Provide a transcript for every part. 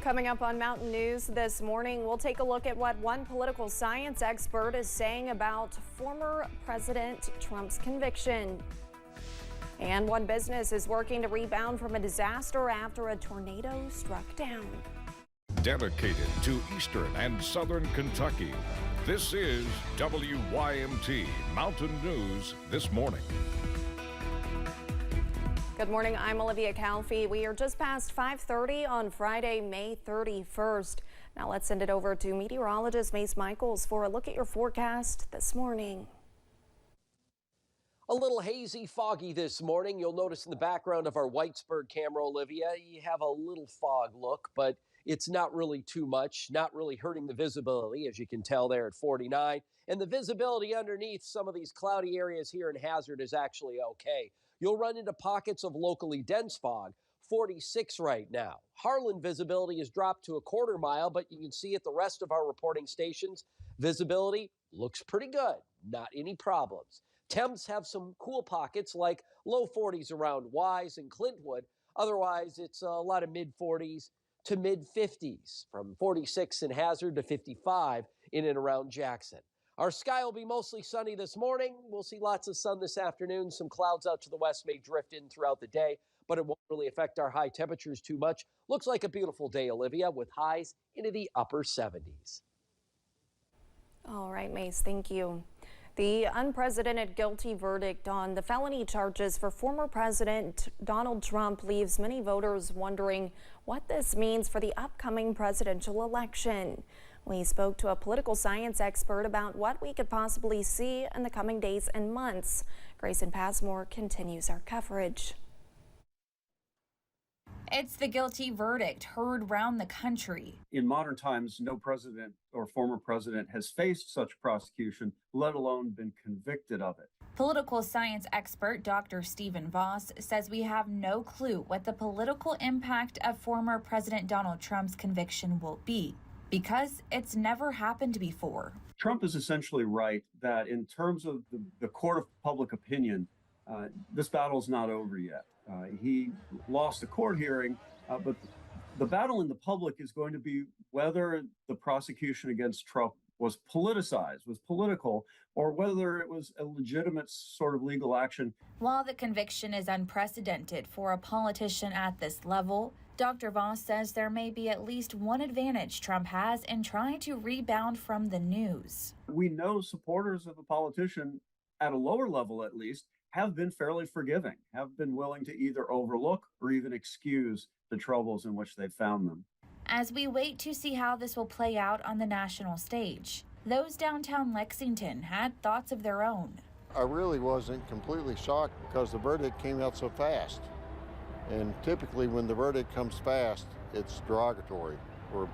Coming up on Mountain News this morning, we'll take a look at what one political science expert is saying about former President Trump's conviction. And one business is working to rebound from a disaster after a tornado struck down. Dedicated to Eastern and Southern Kentucky, this is WYMT Mountain News this morning. Good morning, I'm Olivia Calfee. We are just past 5:30 on Friday, May 31st. Now let's send it over to meteorologist Mace Michaels for a look at your forecast this morning. A little hazy, foggy this morning. You'll notice in the background of our Whitesburg camera, Olivia, you have a little fog look, but it's not really too much, not really hurting the visibility, as you can tell there at 49. And the visibility underneath some of these cloudy areas here in Hazard is actually okay. You'll run into pockets of locally dense fog, 46 right now. Harlan visibility has dropped to a quarter mile, but you can see at the rest of our reporting stations, visibility looks pretty good, not any problems. Temps have some cool pockets like low 40s around Wise and Clintwood. Otherwise, it's a lot of mid 40s to mid 50s, from 46 in Hazard to 55 in and around Jackson. Our sky will be mostly sunny this morning. We'll see lots of sun this afternoon. Some clouds out to the west may drift in throughout the day, but it won't really affect our high temperatures too much. Looks like a beautiful day, Olivia, with highs into the upper 70s. All right, Mace, thank you. The unprecedented guilty verdict on the felony charges for former President Donald Trump leaves many voters wondering what this means for the upcoming presidential election. We spoke to a political science expert about what we could possibly see in the coming days and months. Grayson Passmore continues our coverage. It's the guilty verdict heard round the country. In modern times, no president or former president has faced such prosecution, let alone been convicted of it. Political science expert Dr. Stephen Voss says we have no clue what the political impact of former President Donald Trump's conviction will be, because it's never happened before. Trump is essentially right that in terms of the court of public opinion, this battle is not over yet. He lost a court hearing, but the battle in the public is going to be whether the prosecution against Trump was politicized, was political, or whether it was a legitimate sort of legal action. While the conviction is unprecedented for a politician at this level, Dr. Voss says there may be at least one advantage Trump has in trying to rebound from the news. We know supporters of a politician, at a lower level at least, have been fairly forgiving, have been willing to either overlook or even excuse the troubles in which they've found them. As we wait to see how this will play out on the national stage, those downtown Lexington had thoughts of their own. I really wasn't completely shocked because the verdict came out so fast. And typically when the verdict comes fast, it's derogatory, or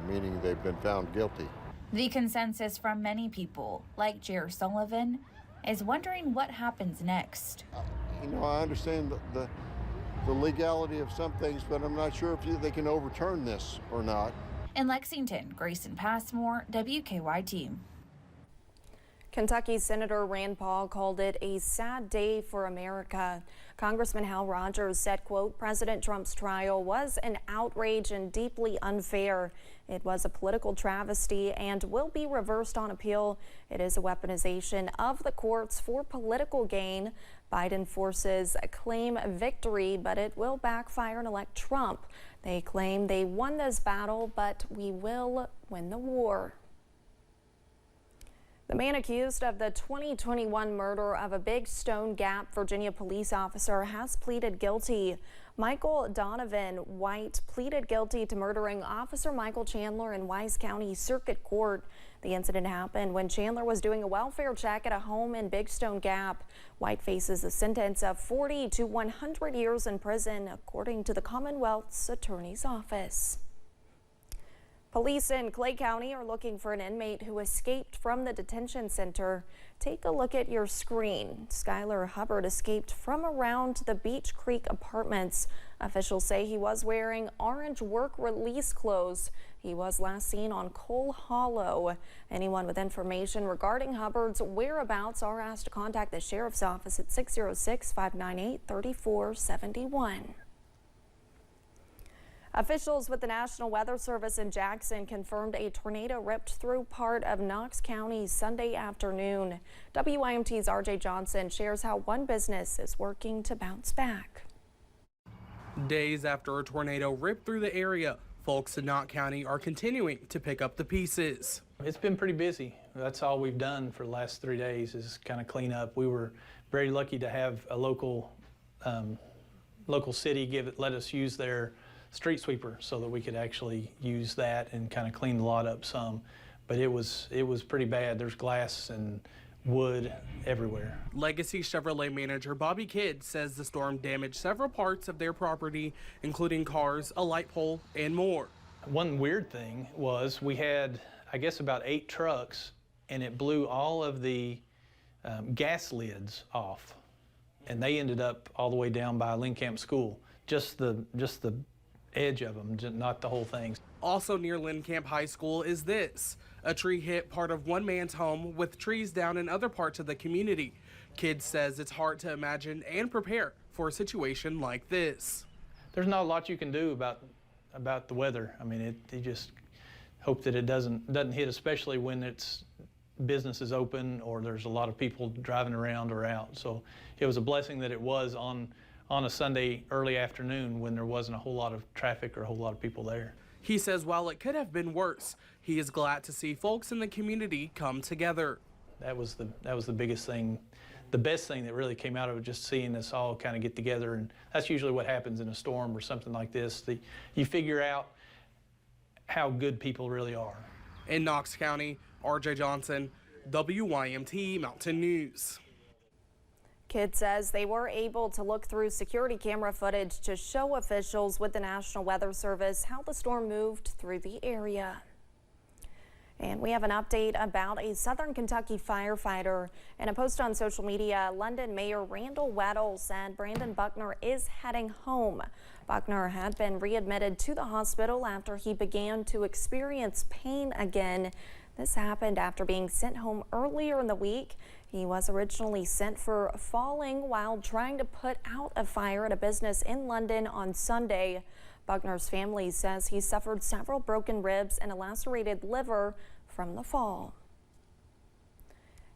meaning they've been found guilty. The consensus from many people, like Jer Sullivan, is wondering what happens next. I understand the legality of some things, but I'm not sure if they can overturn this or not. In Lexington, Grayson Passmore, WKYT. Kentucky Senator Rand Paul called it a sad day for America. Congressman Hal Rogers said, quote, President Trump's trial was an outrage and deeply unfair. It was a political travesty and will be reversed on appeal. It is a weaponization of the courts for political gain. Biden forces claim victory, but it will backfire and elect Trump. They claim they won this battle, but we will win the war. The man accused of the 2021 murder of a Big Stone Gap, Virginia police officer has pleaded guilty. Michael Donovan White pleaded guilty to murdering Officer Michael Chandler in Wise County Circuit Court. The incident happened when Chandler was doing a welfare check at a home in Big Stone Gap. White faces a sentence of 40 to 100 years in prison, according to the Commonwealth's Attorney's Office. Police in Clay County are looking for an inmate who escaped from the detention center. Take a look at your screen. Skylar Hubbard escaped from around the Beach Creek apartments. Officials say he was wearing orange work release clothes. He was last seen on Cole Hollow. Anyone with information regarding Hubbard's whereabouts are asked to contact the sheriff's office at 606-598-3471. Officials with the National Weather Service in Jackson confirmed a tornado ripped through part of Knox County Sunday afternoon. WYMT's RJ Johnson shares how one business is working to bounce back. Days after a tornado ripped through the area, folks in Knox County are continuing to pick up the pieces. It's been pretty busy. That's all we've done for the last 3 days is kind of clean up. We were very lucky to have a local city let us use their street sweeper so that we could actually use that and kind of clean the lot up some. But it was pretty bad. There's glass and wood everywhere. Legacy Chevrolet manager Bobby Kidd says the storm damaged several parts of their property, including cars, a light pole, and more. One weird thing was we had, I guess, about 8 trucks, and it blew all of the gas lids off, and they ended up all the way down by Lincoln School. Just the edge of them, not the whole thing. Also near Lincoln High School is this. A tree hit part of one man's home with trees down in other parts of the community. Kidd says it's hard to imagine and prepare for a situation like this. There's not a lot you can do about the weather. I mean, you just hope that it doesn't hit, especially when it's business is open or there's a lot of people driving around or out. So it was a blessing that it was on a Sunday early afternoon when there wasn't a whole lot of traffic or a whole lot of people there. He says while it could have been worse, he is glad to see folks in the community come together. That was the biggest thing, the best thing that really came out of it, just seeing us all kind of get together. And that's usually what happens in a storm or something like this. You figure out how good people really are. In Knox County, RJ Johnson, WYMT Mountain News. Kidd says they were able to look through security camera footage to show officials with the National Weather Service how the storm moved through the area. And we have an update about a Southern Kentucky firefighter. In a post on social media, London Mayor Randall Weddle said Brandon Buckner is heading home. Buckner had been readmitted to the hospital after he began to experience pain again. This happened after being sent home earlier in the week. He was originally sent for falling while trying to put out a fire at a business in London on Sunday. Buckner's family says he suffered several broken ribs and a lacerated liver from the fall.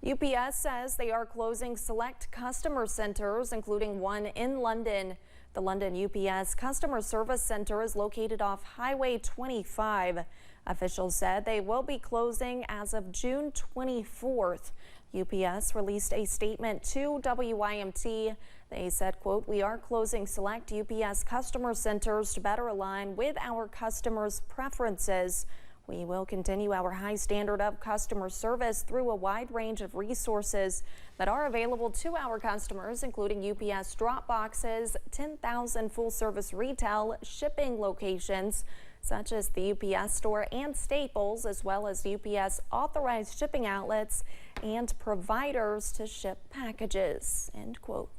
UPS says they are closing select customer centers, including one in London. The London UPS Customer Service Center is located off Highway 25. Officials said they will be closing as of June 24th. UPS released a statement to WYMT. They said, quote, "We are closing select UPS customer centers to better align with our customers' preferences. We will continue our high standard of customer service through a wide range of resources that are available to our customers, including UPS drop boxes, 10,000 full-service retail shipping locations, such as the UPS store and Staples, as well as UPS authorized shipping outlets and providers to ship packages," end quote.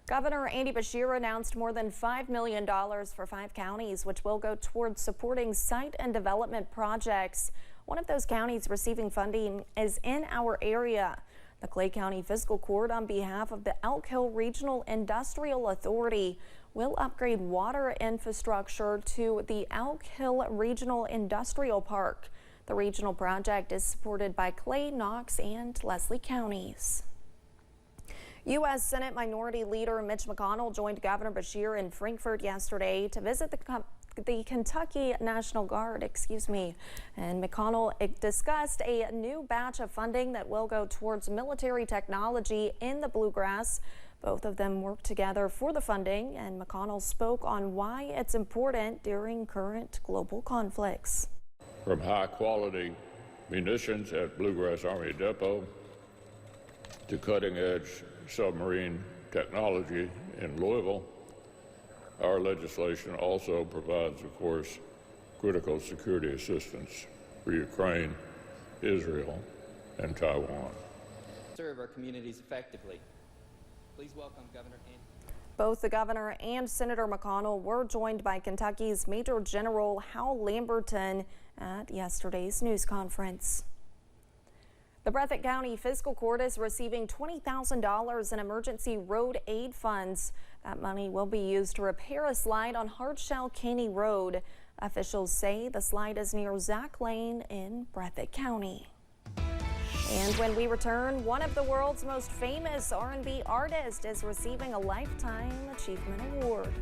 Governor Andy Beshear announced more than $5 million for 5 counties, which will go towards supporting site and development projects. One of those counties receiving funding is in our area. The Clay County Fiscal Court, on behalf of the Elk Hill Regional Industrial Authority, will upgrade water infrastructure to the Elk Hill Regional Industrial Park. The regional project is supported by Clay, Knox, and Leslie counties. U.S. Senate Minority Leader Mitch McConnell joined Governor Beshear in Frankfort yesterday to visit the Kentucky National Guard, and McConnell discussed a new batch of funding that will go towards military technology in the Bluegrass. Both of them work together for the funding, and McConnell spoke on why it's important during current global conflicts. From high-quality munitions at Bluegrass Army Depot to cutting-edge submarine technology in Louisville, our legislation also provides, of course, critical security assistance for Ukraine, Israel, and Taiwan. Serve our communities effectively. Please welcome Governor Andy. Both the governor and Senator McConnell were joined by Kentucky's Major General Hal Lamberton at yesterday's news conference. The Breathitt County Fiscal Court is receiving $20,000 in emergency road aid funds. That money will be used to repair a slide on Hardshell Caney Road. Officials say the slide is near Zach Lane in Breathitt County. And when we return, one of the world's most famous R&B artists is receiving a Lifetime Achievement Award.